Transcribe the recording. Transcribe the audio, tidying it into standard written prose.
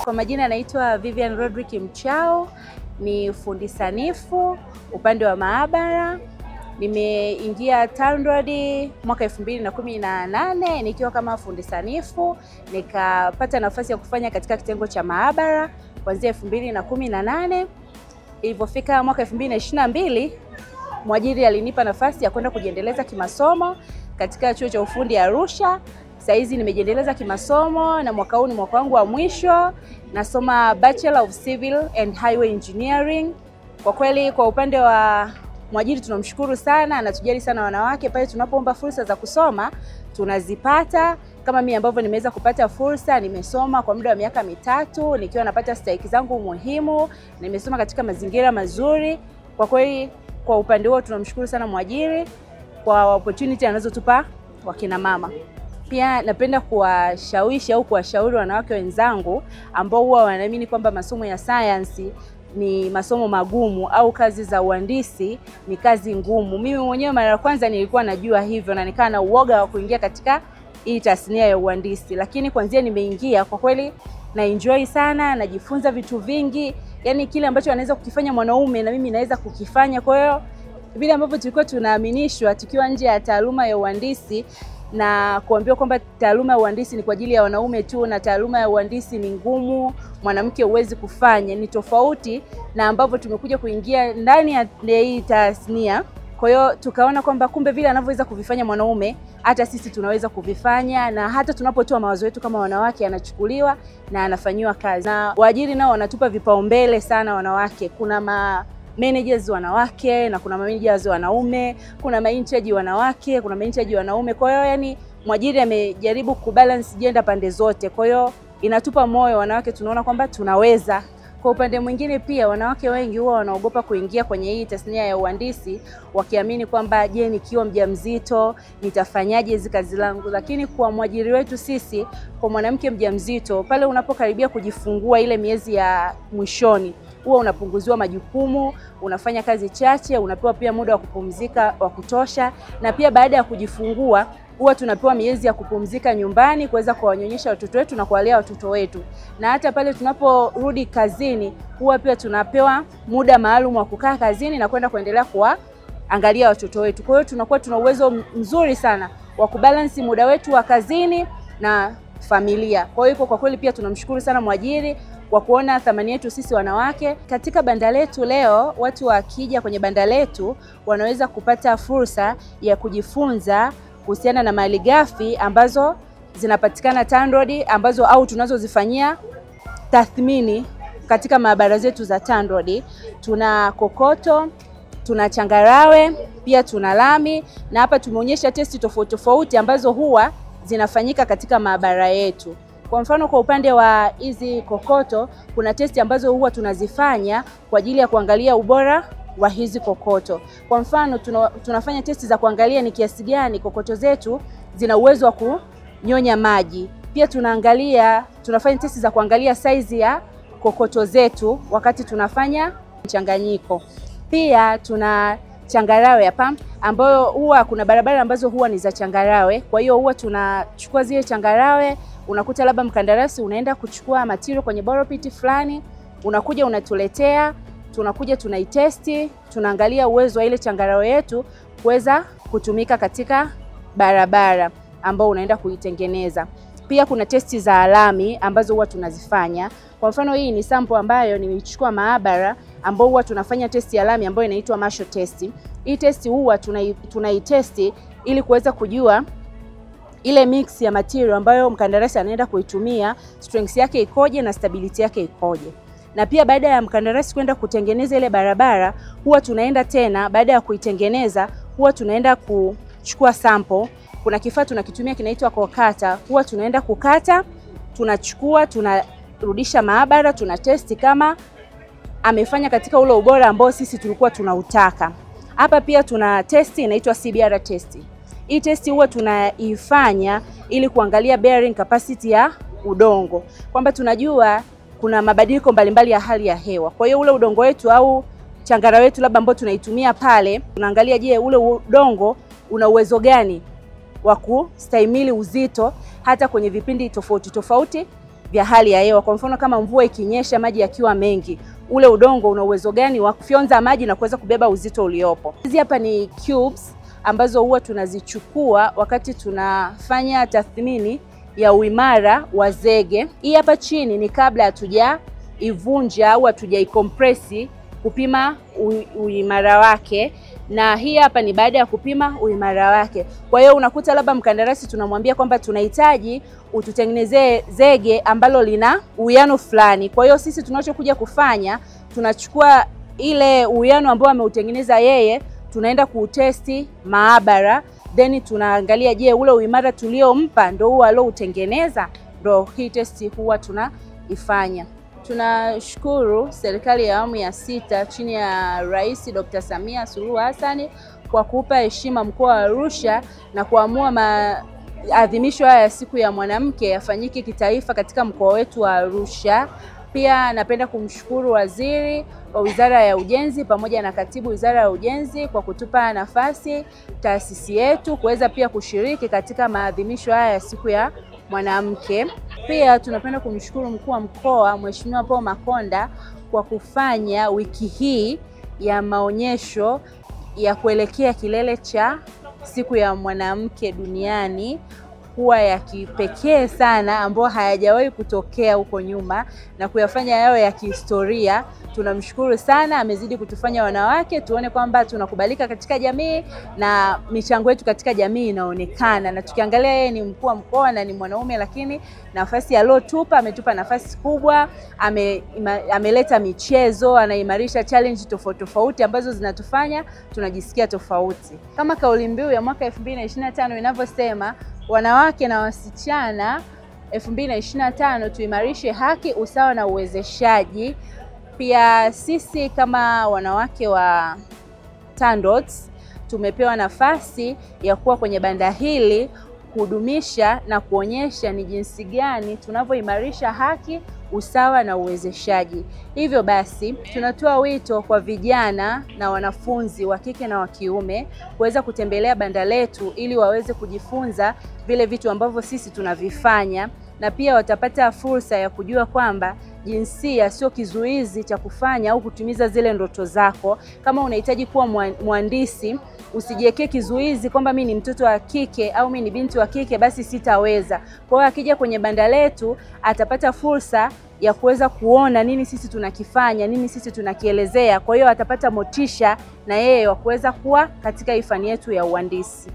Kwa majina naitwa Vivian Rodrick Mchao, ni fundi sanifu upande wa maabara. Nimeingia TANROADS mwaka 2018 nikiwa kama fundi sanifu, nikapata nafasi ya kufanya katika kitengo cha maabara kuanzia 2018. Ilipofika mwaka 2022, mwajiri alinipa nafasi ya kwenda kujiendeleza kimasomo katika chuo cha ufundi Arusha. Saizi nimejiendeleza kimasomo na mwaka huu ni mwaka wangu wa mwisho. Nasoma Bachelor of Civil and Highway Engineering. Kwa kweli kwa upande wa mwajiri tunamshukuru sana, anatujali sana wanawake. Pale tunapoomba fursa za kusoma tunazipata. Kama mimi ambavyo nimeweza kupata fursa, nimesoma kwa muda wa miaka 3 nikiwa napata stahiki zangu muhimu, nimesoma katika mazingira mazuri. Kwa kweli kwa upande huo tunamshukuru sana mwajiri kwa opportunity anazotupa wakina mama. Pia napenda kuwashawishi au kuwashauri wanawake wenzangu ambao huwa wanaamini kwamba masomo ya science ni masomo magumu au kazi za uhandisi ni kazi ngumu. Mimi mwenyewe mara ya kwanza nilikuwa najua hivyo na nikaa na uoga wa kuingia katika hii tasnia ya uhandisi, lakini kwanza nimeingia, kwa kweli na enjoy sana, najifunza vitu vingi. Yaani kile ambacho anaweza kukifanya mwanaume na mimi naweza kukifanya. Kwa hiyo vile ambavyo tulikuwa tunaaminishwa tukiwa nje ya taaluma ya uhandisi na kuambiwa kwamba taaluma ya uhandisi ni kwa ajili ya wanaume tu na taaluma ya uhandisi ni ngumu, mwanamke huwezi kufanya, ni tofauti na ambavyo tumekuja kuingia ndani ya hii tasnia. Kwa hiyo tukaona kwamba kumbe vile anavyoweza kuvifanya mwanaume hata sisi tunaweza kuvifanya, na hata tunapotoa mawazo yetu kama wanawake yanachukuliwa na anafanywa kazi. Na waajiri nao wanatupa vipaumbele sana wanawake. Kuna managers wanawake na kuna managers wanaume, kuna maincharge wanawake, kuna maincharge wanaume. Kwa hiyo yani mwajiri amejaribu kubalance gender pande zote. Kwa hiyo inatupa moyo wanawake, tunaona kwamba tunaweza. Kwa upande mwingine pia wanawake wengi huwa wanaogopa kuingia kwenye hii tasnia ya uhandisi wakiamini kwamba je, nikiwa mjamzito nitafanyaje hizo kazi zangu. Lakini kwa mwajiri wetu sisi, kwa mwanamke mjamzito, pale unapokaribia kujifungua ile miezi ya mwishoni, huwa unapunguziwa majukumu, unafanya kazi chache, unapewa pia muda wa kupumzika wa kutosha, na pia baada ya kujifungua huwa tunapewa miezi ya kupumzika nyumbani kuweza kuwanyonyesha watoto wetu na kuwalea watoto wetu. Na hata pale tunaporudi kazini huwa pia tunapewa muda maalum wa kukaa kazini na kwenda kuendelea kuangalia watoto wetu. Kwa hiyo tunakuwa tuna uwezo mzuri sana wa kubalance muda wetu wa kazini na familia. Kwa hiyo kwa kweli pia tunamshukuru sana mwajiri kwa kuona thamani yetu sisi wanawake. Katika banda letu leo, watu wakija kwenye banda letu wanaweza kupata fursa ya kujifunza kuhusiana na malighafi ambazo zinapatikana TANROADS, ambazo au tunazozifanyia tathmini katika maabara zetu za TANROADS. Tuna kokoto, tuna changarawe, pia tuna lami, na hapa tumeonyesha testi tofauti tofauti ambazo huwa zinafanyika katika maabara yetu. Kwa mfano kwa upande wa hizi kokoto, kuna testi ambazo huwa tunazifanya kwa ajili ya kuangalia ubora wa hizi kokoto. Kwa mfano tunafanya testi za kuangalia ni kiasi gani kokoto zetu zina uwezo wa kunyonya maji. Pia tunafanya testi za kuangalia size ya kokoto zetu wakati tunafanya mchanganyiko. Pia tuna changarawe hapa, ambayo huwa kuna barabara ambazo huwa ni za changarawe. Kwa hiyo huwa tunachukua zile changarawe, unakuta labda mkandarasi unaenda kuchukua material kwenye borepit fulani, unakuja unatuletea, tunakuja tunaitesti, tunaangalia uwezo wa ile changarawe yetu kuweza kutumika katika barabara ambao unaenda kuitengeneza. Pia kuna testi za alami ambazo huwa tunazifanya. Kwa mfano hii ni sample ambayo nimeichukua maabara ambao huwa tunafanya testi ya alami ambayo inaitwa Marshall test. Hii testi huwa tunaitesti ili kuweza kujua ile mix ya material ambayo mkandarasi anaenda kuitumia, strength yake ikoje na stability yake ikoje. Na pia baada ya mkandarasi kwenda kutengeneza ile barabara, huwa tunaenda tena baada ya kuitengeneza, huwa tunaenda kuchukua sample. Kuna kifaa tunakitumia kinaitwa kokata. Huwa tunaenda kukata, tunachukua, tunarudisha maabara, tunatesti kama amefanya katika ule ubora ambao sisi tulikuwa tunautaka. Hapa pia tuna testi inaitwa CBR test. Hii testi huwa tunaifanya ili kuangalia bearing capacity ya udongo. Kwamba tunajua kuna mabadiliko mbalimbali ya hali ya hewa. Kwa hiyo ule udongo wetu au changarawe wetu labda ambao tunaitumia pale, tunaangalia je, ule udongo una uwezo gani wa kustahimili uzito hata kwenye vipindi tofauti tofauti vya hali ya hewa. Kwa mfano kama mvua ikinyesha, maji yakiwa mengi, ule udongo una uwezo gani wa kufyonza maji na kuweza kubeba uzito uliopo. Hizi hapa ni cubes ambazo huwa tunazichukua wakati tunafanya tathmini ya uimara wa zege. Hii hapa chini ni kabla hatujaivunja au hatujaicompressi kupima uimara wake, na hii hapa ni baada ya kupima uimara wake. Kwa hiyo unakuta labda mkandarasi tunamwambia kwamba tunahitaji ututengenezee zege ambalo lina uwiano fulani. Kwa hiyo sisi tunachokuja kufanya, tunachukua ile uwiano ambao ameutengeneza yeye, tunaenda kuutesti maabara, then tunaangalia je, ule uimara tuliompa ndio huo alioutengeneza. Ndio hii testi huwa tunaifanya. Tunashukuru serikali ya awamu ya 6 chini ya Rais Dr. Samia Suluhu Hassan kwa kupa heshima mkoa wa Arusha na kuamua maadhimisho haya ya siku ya mwanamke yafanyike kitaifa katika mkoa wetu wa Arusha. Pia napenda kumshukuru waziri wa Wizara ya Ujenzi pamoja na katibu Wizara ya Ujenzi kwa kutupa nafasi taasisi yetu kuweza pia kushiriki katika maadhimisho haya ya siku ya mwanamke. Pia tunapenda kumshukuru mkuu wa mkoa Mheshimiwa Paul Makonda kwa kufanya wiki hii ya maonyesho ya kuelekea kilele cha siku ya mwanamke duniani kuwa ya kipekee sana, ambayo hayajawahi kutokea huko nyuma na kuyafanya yao ya kihistoria. Tunamshukuru sana, amezidi kutufanya wanawake tuone kwamba tunakubalika katika jamii na michango yetu katika jamii inaonekana. Na tukiangalia yeye ni mkuu wa mkoa na ni mwanaume, lakini nafasi aliyotupa, ametupa nafasi kubwa, ameleta michezo, anaimarisha challenge tofauti tofauti ambazo zinatufanya tunajisikia tofauti. Kama kauli mbiu ya mwaka 2025 inavyosema, wanawake na wasichana 2025 tuimarishe haki, usawa na uwezeshaji. Pia sisi kama wanawake wa TANROADS tumepewa nafasi ya kuwa kwenye banda hili kudumisha na kuonyesha ni jinsi gani tunavyoimarisha haki, usawa na uwezeshaji. Hivyo basi tunatoa wito kwa vijana na wanafunzi wa kike na wa kiume kuweza kutembelea banda letu ili waweze kujifunza vile vitu ambavyo sisi tunavifanya, na pia watapata fursa ya kujua kwamba jinsia sio kizuizi cha kufanya au kutimiza zile ndoto zako. Kama unahitaji kuwa mhandisi, usijiwekee kizuizi kwamba mimi ni mtoto wa kike au mimi ni binti wa kike basi sitaweza. Kwa hiyo akija kwenye banda letu atapata fursa ya kuweza kuona nini sisi tunakifanya, nini sisi tunakielezea. Kwa hiyo atapata motisha na yeye wa kuweza kuwa katika hii fani yetu ya uhandisi.